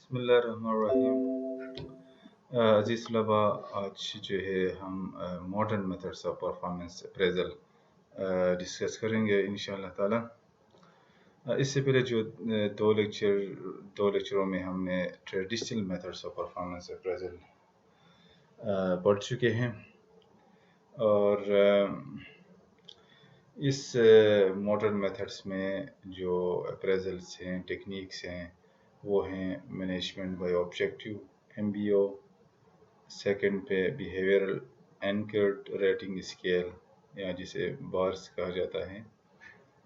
بسم اللہ الرحمن الرحیم۔ عزیز طلبا، آج جو ہے ہم modern methods of performance appraisal discuss کریں گے انشاءاللہ تعالی۔ اس سے پہلے جو دو لیکچروں میں ہم نے traditional methods of performance appraisal پڑھ چکے ہیں، اور اس ماڈرن میتھڈس میں جو اپریزلس ہیں، ٹیکنیکس ہیں، وہ ہیں management by objective MBO، second پہ بیہیویئرل اینکرڈ ریٹنگ اسکیل یا جسے بارس کہا جاتا ہے،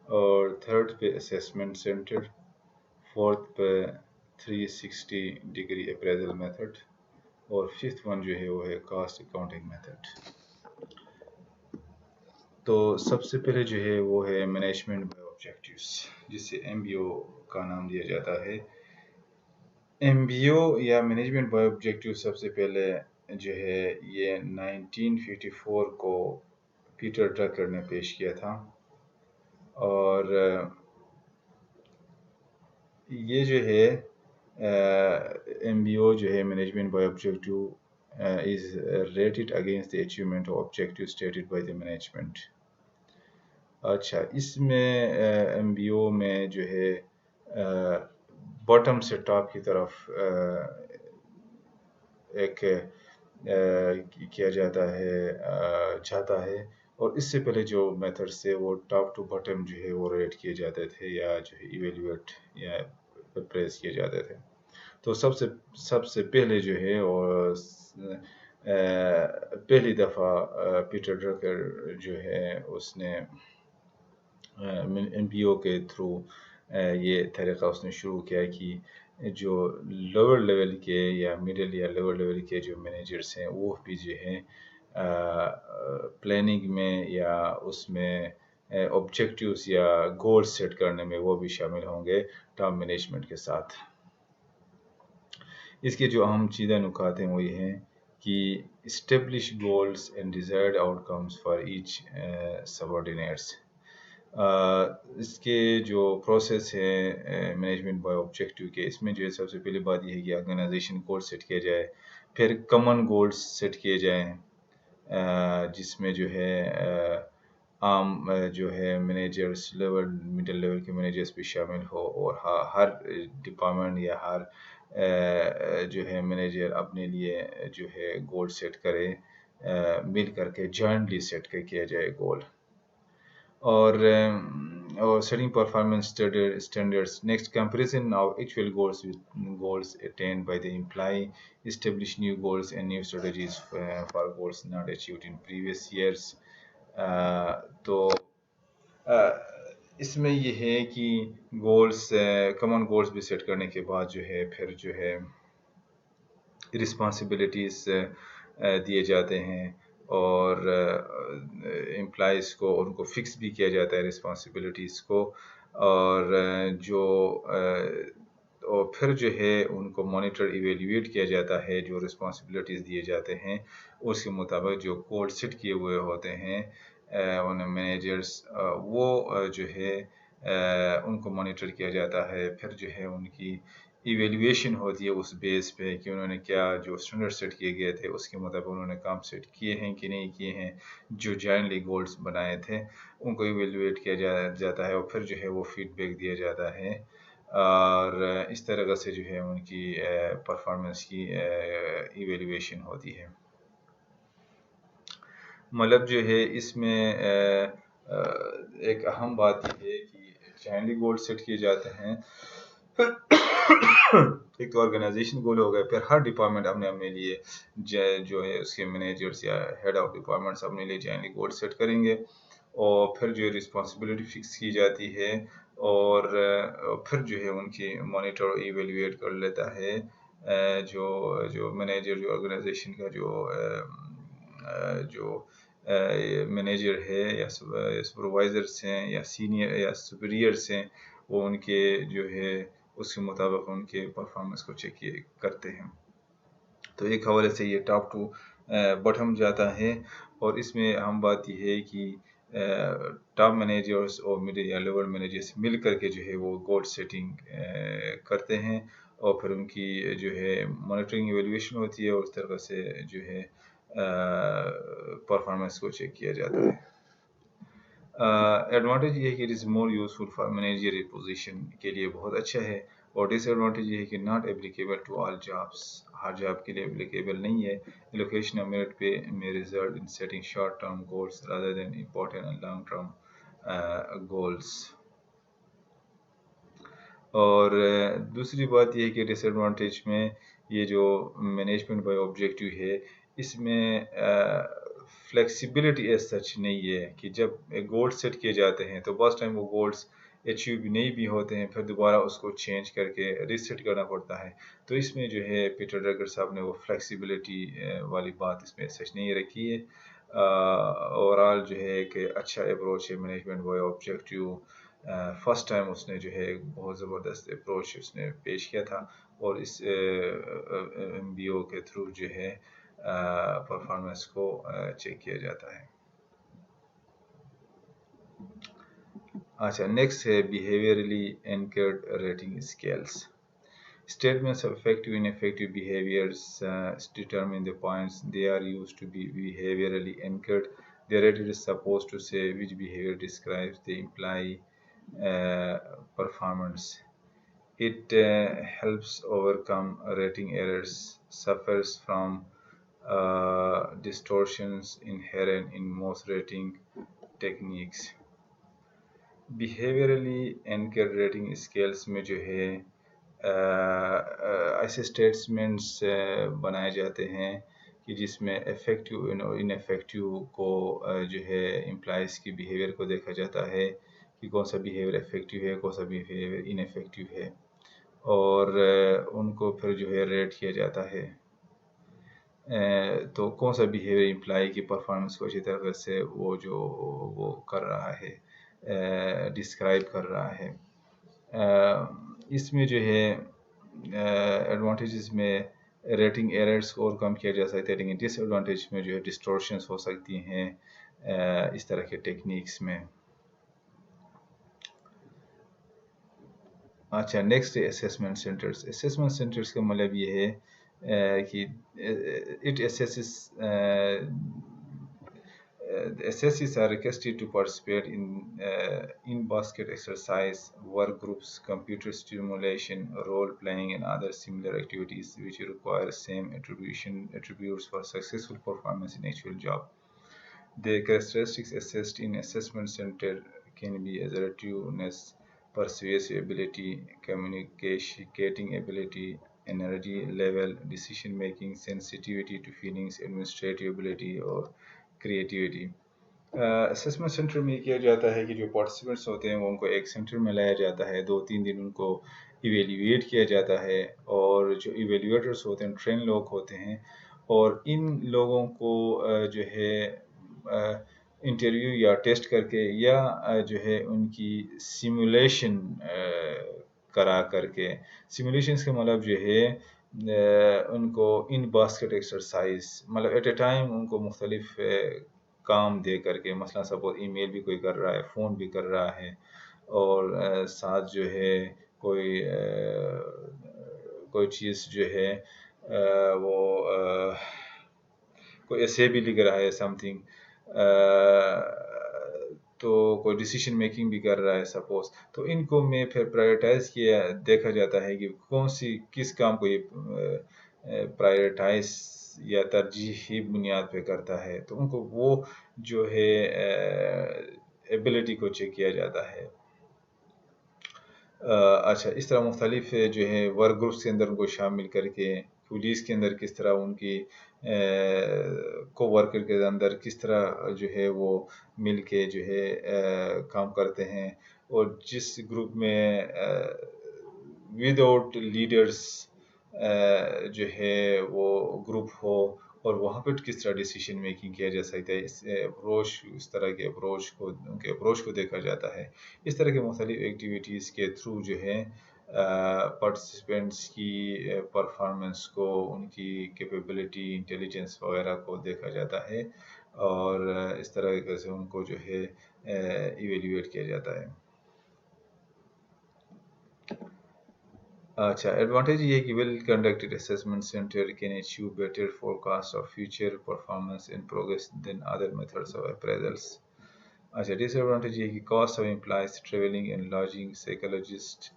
اور تھرڈ پہ اسیسمنٹ سینٹر، فورتھ پہ 360 ڈگری اپریزل میتھڈ، اور ففتھ ون جو ہے وہ ہے کاسٹ اکاؤنٹنگ میتھڈ۔ تو سب سے پہلے جو ہے وہ ہے مینجمنٹ بائی آبجیکٹیوز، جسے MBO کا نام دیا جاتا ہے۔ MBO یا مینجمنٹ بائی آبجیکٹیو سب سے پہلے جو ہے یہ 1954 کو پیٹر ڈرکر نے پیش کیا تھا، اور یہ جو ہے MBO جو ہے management by objective is rated against the achievement of objectives stated by the management۔ اچھا، اس میں MBO میں جو ہے باٹم سے ٹاپ کی طرف ایک کیا جاتا ہے، اور اس سے پہلے جو میتھڈز تھے وہ ٹاپ ٹو باٹم جو ہے وہ ریٹ کیے جاتے تھے، یا جو ہے ایویلویٹ یا پریس کیے جاتے تھے۔ تو سب سے پہلے جو ہے اور پہلی دفعہ پیٹر ڈرکر جو ہے اس نے MBO کے تھرو یہ طریقہ اس نے شروع کیا کہ جو لوور لیول کے یا مڈل یا لوور لیول کے جو مینیجرز ہیں وہ بھی جو ہیں پلاننگ میں یا اس میں آبجیکٹیوز یا گول سیٹ کرنے میں وہ بھی شامل ہوں گے ٹاپ مینجمنٹ کے ساتھ۔ اس کے جو اہم چیزیں نکات ہیں وہ یہ ہیں کہ establish goals and desired outcomes for each subordinates. اس کے جو پروسیس ہے مینجمنٹ بائی آبجیکٹیو کے، اس میں جو ہے سب سے پہلی بات یہ ہے کہ آرگنائزیشن گول سیٹ کیا جائے، پھر کامن گولز سیٹ کیے جائیں، جس میں جو ہے عام جو ہے مینیجرز لیول، مڈل لیول کے مینیجرز بھی شامل ہو، اور ہر ڈپارٹمنٹ یا ہر جو ہے مینیجر اپنے لیے جو ہے گول سیٹ کرے، مل کر کے جوائنٹلی سیٹ کیا جائے گول، اور setting performance standards. Next, comparison of actual goals with goals attained by the employee. Establish new goals and new strategies for goals not achieved in previous years. تو اس میں یہ ہے کہ گولز، کامن گولز بھی set کرنے کے بعد جو ہے پھر جو ہے رسپانسبلٹیز دیے جاتے ہیں، اور امپلائیز کو ان کو فکس بھی کیا جاتا ہے رسپانسبلٹیز کو، اور پھر جو ہے ان کو مانیٹر ایویلیویٹ کیا جاتا ہے، جو رسپانسبلٹیز دیے جاتے ہیں اس کے مطابق جو گول سیٹ کیے ہوئے ہوتے ہیں ان مینیجرز، وہ جو ہے ان کو مانیٹر کیا جاتا ہے، پھر جو ہے ان کی ایویلیویشن ہوتی ہے اس بیس پہ کہ انہوں نے کیا جو اسٹینڈرڈ سیٹ کیے گئے تھے اس کے مطابق انہوں نے کام سیٹ کیے ہیں کہ نہیں کیے ہیں، جو جوائنٹلی گولز بنائے تھے ان کو ایویلیویٹ کیا جاتا ہے، اور پھر جو ہے وہ فیڈ بیک دیا جاتا ہے، اور اس طرح سے جو ہے ان کی پرفارمنس کی ایویلیویشن ہوتی ہے۔ مطلب جو ہے اس میں ایک اہم بات یہ ہے کہ جوائنٹلی گول سیٹ کیے جاتے ہیں، ایک تو آرگنائزیشن گول ہو گئے، پھر ہر ڈپارٹمنٹ اپنے لیے جو ہے اس کے مینیجرز یا ہیڈ آف ڈپارٹمنٹس اپنے لیے جوائنٹلی گول سیٹ کریں گے، اور پھر جو رسپانسبلٹی فکس کی جاتی ہے، اور پھر جو ہے ان کی مانیٹر ایویلیویٹ کر لیتا ہے جو مینیجر، جو آرگنائزیشن کا جو مینیجر ہے یا سپروائزرس ہیں یا سینئر یا سپیریئرس ہیں، وہ ان کے جو ہے اس کے مطابق ان کے پرفارمنس کو چیک کرتے ہیں۔ تو ایک حوالے سے یہ ٹاپ ٹو باٹم جاتا ہے، اور اس میں اہم بات یہ ہے کہ ٹاپ مینیجرز اور مڈل یا لیول مینیجرز مل کر کے جو ہے وہ گول سیٹنگ کرتے ہیں، اور پھر ان کی جو ہے مانیٹرنگ ایویلویشن ہوتی ہے اور اس طرح سے جو ہے پرفارمنس کو چیک کیا جاتا ہے۔ ایڈوانٹیج یہ ہے کہ it is more useful for managerial position کے لیے بہت اچھا ہے، اور ڈس ایڈوانٹیج یہ ہے کہ not applicable to all jobs, ہر جاب کے لیے اپلیکیبل نہیں ہے۔ لوکیشن آف میرٹ پے میں result in setting short term goals rather than important and long term goals. اور دوسری بات یہ ہے کہ ڈس ایڈوانٹیج میں یہ جو مینجمنٹ بائی آبجیکٹیو ہے، اس میں فلیکسیبلٹی ایز سچ نہیں ہے کہ جب گول سیٹ کیے جاتے ہیں تو بعض ٹائم وہ گولز اچیو بھی نہیں بھی ہوتے ہیں، پھر دوبارہ اس کو چینج کر کے ریسیٹ کرنا پڑتا ہے۔ تو اس میں جو ہے پیٹر ڈرگر صاحب نے وہ فلیکسیبلٹی والی بات اس میں سچ نہیں رکھی ہے۔ اوورآل جو ہے کہ اچھا اپروچ ہے management by objective. First time اس نے جو ہے بہت زبردست اپروچ اس نے پیش کیا تھا، اور اس ایم بی او کے تھرو جو ہے پرفارمنس کو چیک کیا جاتا ہے۔ اچھا، نیکسٹ ہے behaviourally anchored rating scales. Statements of effective and ineffective behaviors determine the points. They are used to be behaviorally anchored. The rating is supposed to say which behavior describes the implied performance. It helps overcome rating errors, suffers from distortions inherent in most rating techniques. Behaviourally anchor rating scales میں جو ہے ایسے statements بنائے جاتے ہیں کہ جس میں افیکٹو اور ان افیکٹو کو جو ہے امپلائز کی بیہیویئر کو دیکھا جاتا ہے کہ کون سا بیہیویئر افیکٹو ہے، کون سا بیہیویئر ان افیکٹو ہے، اور ان کو پھر جو ہے ریٹ کیا جاتا ہے۔ تو کون سا بیہیویئر امپلائی کی پرفارمنس کو اچھی طرح سے وہ کر رہا ہے، ڈسکرائب کر رہا ہے۔ اس میں جو ہے ایڈوانٹیجز میں ریٹنگ ایررز کو اور کم کیا جا سکتا ہے، لیکن ڈس ایڈوانٹیج میں جو ہے ڈسٹورشنس ہو سکتی ہیں اس طرح کے ٹیکنیکس میں۔ اچھا، next assessment centres. Assessment centres کا مطلب یہ ہے کہ it assesses assessees are requested to participate in basket exercise, work groups, computer stimulation, role playing, and other similar activities which require same attributes for successful performance in actual job. The characteristics assessed in assessment center can be assertiveness, persuasive ability, communicating ability, energy level, decision making, sensitivity to feelings, administrative ability, اور creativity. Assessment centre میں کیا جاتا ہے کہ جو participants ہوتے ہیں وہ ان کو ایک سینٹر میں لایا جاتا ہے، 2-3 دن ان کو ایویلیویٹ کیا جاتا ہے، اور جو ایویلیویٹرس ہوتے ہیں ٹرین لوگ ہوتے ہیں، اور ان لوگوں کو جو ہے انٹرویو یا ٹیسٹ کر کے یا جو ہے ان کی سیمولیشن کرا کر کے، سیمولیشنس کا مطلب جو ہے ان کو ان باسکٹ ایکسرسائز، مطلب ایٹ اے ٹائم ان کو مختلف کام دے کر کے، مثلا سپوز ای میل بھی کوئی کر رہا ہے، فون بھی کر رہا ہے، اور ساتھ جو ہے کوئی چیز جو ہے وہ کوئی ایسے بھی لکھ رہا ہے سم تھنگ، تو کوئی ڈیسیشن میکنگ بھی کر رہا ہے سپوز، تو ان کو میں پھر پرائیورٹائز کیا دیکھا جاتا ہے کہ کس کام کو یہ پرائیورٹائز یا ترجیحی بنیاد پہ کرتا ہے، تو ان کو وہ جو ہے ایبلٹی کو چیک کیا جاتا ہے۔ اچھا، اس طرح مختلف جو ہے ورک گروپس کے اندر ان کو شامل کر کے، پولیس کے اندر کس طرح ان کی کو ورکر کے اندر کس طرح جو ہے وہ مل کے جو ہے کام کرتے ہیں، اور جس گروپ میں ود آؤٹ لیڈرز جو ہے وہ گروپ ہو، اور وہاں پہ کس طرح ڈیسیشن میکنگ کیا جا سکتا ہے، اس طرح کے اپروچ کو دیکھا جاتا ہے۔ اس طرح کے مختلف ایکٹیویٹیز کے تھرو جو ہے پارٹیسپینٹس کی پرفارمنس کو، ان کی کیپیبلٹی، انٹیلیجنس وغیرہ کو دیکھا جاتا ہے، اور اس طرح سے ان کو جو ہے ایویلیویٹ کیا جاتا ہے۔ اچھا ایڈوانٹیج یہ ہے کہ well conducted assessment center can achieve better forecast of future performance in progress than other methods of appraisals. اچھا ڈس ایڈوانٹیج یہ ہے کہ cost of employees traveling and lodging psychologist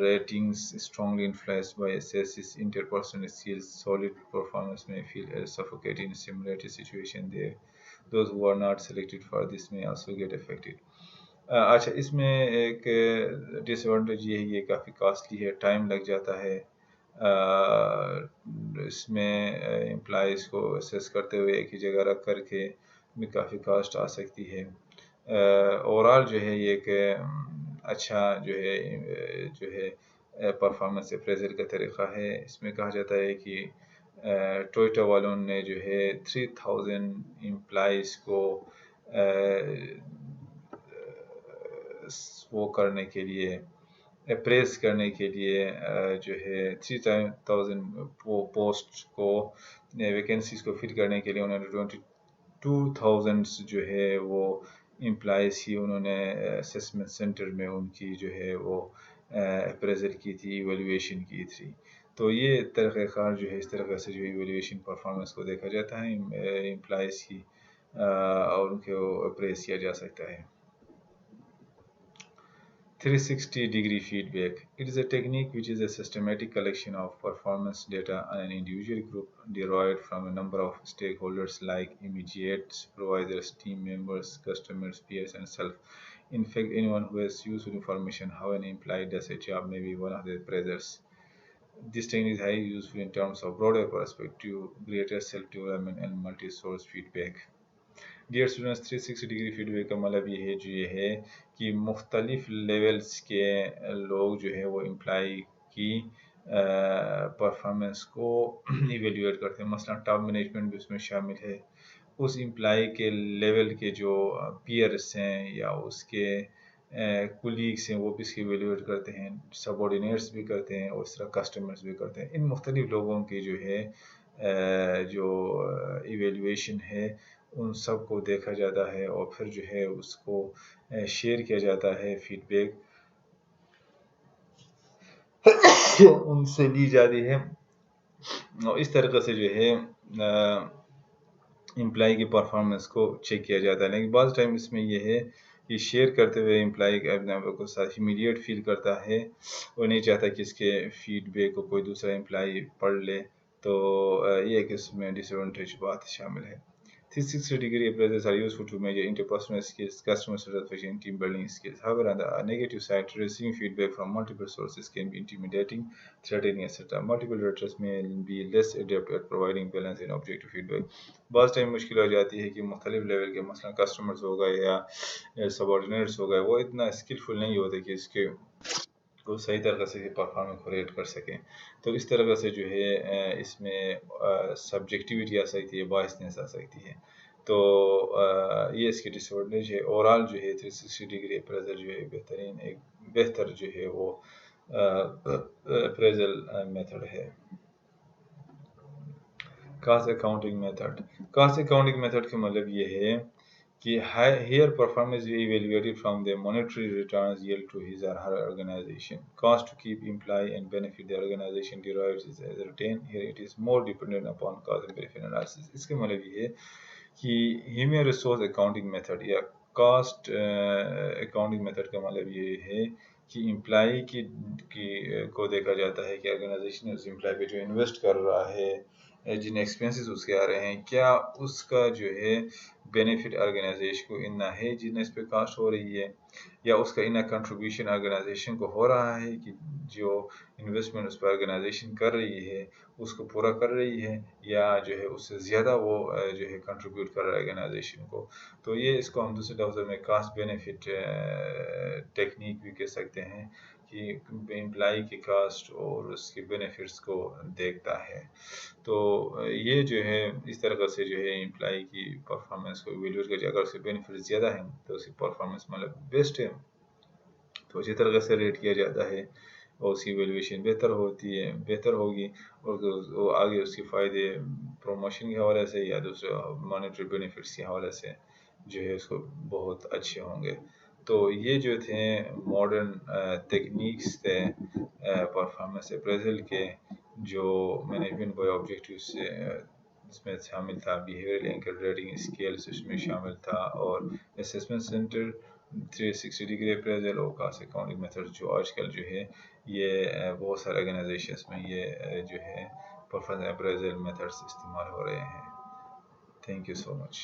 ratings strongly influenced by assesses interpersonal skills. Solid performance may feel suffocating in simulated situation. Those who are not selected for this may also get affected. اچھا اس میں ایک ڈس advantage یہ ہے یہ کافی costly ہے، time لگ جاتا ہے اس میں امپلائیز کو اسیس کرتے ہوئے ایک ہی جگہ رکھ کر کے میں کافی کاسٹ آ سکتی ہے. اوورال جو ہے یہ ایک اچھا جو ہے پرفارمنس اپریزل کا طریقہ ہے. اس میں کہا جاتا ہے کہ ٹوئٹا والوں نے جو ہے 3000 امپلائیز کو وہ کرنے کے لیے اپریز کرنے کے لیے جو ہے 3000 پوسٹ کو ویکنسیز کو فل کرنے کے لیے انہوں نے 22,000 جو ہے وہ امپلائیز ہی انہوں نے اسیسمنٹ سینٹر میں ان کی جو ہے وہ اپریزل کی تھی، ایویلویشن کی تھی. تو یہ طریقہ کار جو ہے اس طریقے سے جو ایویلویشن پرفارمنس کو دیکھا جاتا ہے امپلائیز کی اور ان کو اپریز کیا جا سکتا ہے. 360-degree feedback. It is a technique which is a systematic collection of performance data on an individual group derived from a number of stakeholders like immediate supervisors, team members, customers, peers, and self. In fact, anyone who has useful information how an employee does a job may be one of the appraisers. This technique is highly useful in terms of broader perspective, greater self-development, and multi-source feedback. Dear students 360 degree feedback کا مطلب یہ ہے کہ مختلف levels کے لوگ جو ہے وہ امپلائی کی پرفارمنس کو ایویلیویٹ کرتے ہیں. مثلا ٹاپ مینجمنٹ بھی اس میں شامل ہے. اس امپلائی کے لیول کے جو پیئرس ہیں یا اس کے کولیگس ہیں وہ بھی اس کی ایویلیویٹ کرتے ہیں، سب آرڈینیٹس بھی کرتے ہیں اور اس طرح کسٹمرز بھی کرتے ہیں. ان مختلف لوگوں کی جو ہے جو ایویلیویشن ہے ان سب کو دیکھا جاتا ہے اور پھر جو ہے اس کو شیئر کیا جاتا ہے. فیڈ بیک ان سے لی جاتی ہے اور اس طریقے سے جو ہے امپلائی کی پرفارمنس کو چیک کیا جاتا ہے. لیکن بعض ٹائم اس میں یہ ہے کہ شیئر کرتے ہوئے امپلائی اپنے آپ کو ساتھ امیڈیٹ فیل کرتا ہے وہ نہیں چاہتا کہ اس کے فیڈ بیک کو کوئی دوسرا امپلائی پڑھ لے، تو یہ ایک اس میں ڈس ایڈوانٹیج بات شامل ہے. 360-degree appraisals are useful to measure interpersonal skills, customer satisfaction, and team building skills. However, on the negative side, receiving feedback from multiple sources can be intimidating, threatening, etc. Multiple directors may be less adept at providing balanced and objective feedback. بعض time مشکل ہو جاتی ہے کہ مختلف level کے مثلا customers ہو گئے یا سب آرڈینیٹس ہو گئے وہ اتنا اسکلفل نہیں ہوتے کہ اس کے کو صحیح طریقے سے پرفارمنس کو ریٹ کر سکیں. تو اس طریقے سے جو ہے اس میں سبجیکٹیوٹی آ سکتی ہے، بائسنس آ سکتی ہے. تو یہ اس کی ڈس ایڈوانٹیج ہے. اوورال جو ہے 360 ڈگری اپریزل جو ہے بہترین ایک بہتر جو ہے وہ اپریزل میتھڈ ہے. Cost accounting method. Cost accounting method کا مطلب یہ ہے کہ here performance is evaluated from the monetary returns yield to his or her organization. Cost to keep employee and benefit the organization derives is as retained. Here it is more dependent upon cost and benefit analysis. اس کے مطلب یہ ہے کہ human resource accounting method یا cost accounting method کا مطلب یہ ہے کہ امپلائی کی کو دیکھا جاتا ہے کہ آرگنائزیشن اس امپلائی پہ جو انویسٹ کر رہا ہے، جن ایکسپینسز اس کے آ رہے ہیں، کیا اس کا جو ہے بینیفٹ آرگنائزیشن کو اتنا ہے جتنا اس پہ کاسٹ ہو رہی ہے، یا اس کا اتنا کنٹریبیوشن آرگنائزیشن کو ہو رہا ہے کہ جو انویسٹمنٹ اس پہ آرگنائزیشن کر رہی ہے اس کو پورا کر رہی ہے، یا جو ہے اس سے زیادہ وہ جو ہے کنٹریبیوٹ کر رہا ہے آرگنائزیشن کو. تو یہ اس کو ہم دوسرے لفظوں میں کاسٹ بینیفٹ ٹیکنیک بھی کہہ سکتے ہیں کہ امپلائی کی کاسٹ اور اس کے بینیفٹس کو دیکھتا ہے. تو یہ جو ہے اس طریقے سے جو ہے امپلائی کی پرفارمنس کو ایویلیویٹ کر، اگر اس کے بینیفٹ زیادہ ہیں تو اس کی پرفارمنس مطلب بیسٹ ہے تو اسی طریقے سے ریٹ کیا جاتا ہے اور اس کی ایویلیویشن بہتر ہوگی اور آگے اس کے فائدے پروموشن کے حوالے سے یا دوسرے مانیٹری بینیفٹس کے حوالے سے جو ہے اس کو بہت اچھے ہوں گے. تو یہ جو تھے ماڈرن ٹیکنیکس تھے پرفارمنس اپریزل کے، جو مینجمنٹ بائی آبجیکٹیو سے اس میں شامل تھا، بیہیویئرل اینکر ریٹنگ اسکیلس اس میں شامل تھا، اور اسیسمنٹ سینٹر 360 ڈگری اپریزل اور کاسٹ اکاؤنٹنگ میتھڈ، جو آج کل جو ہے یہ بہت سارے آرگنائزیشنس میں یہ جو ہے پرفارمنس اپریزل میتھڈس استعمال ہو رہے ہیں۔ Thank you so much.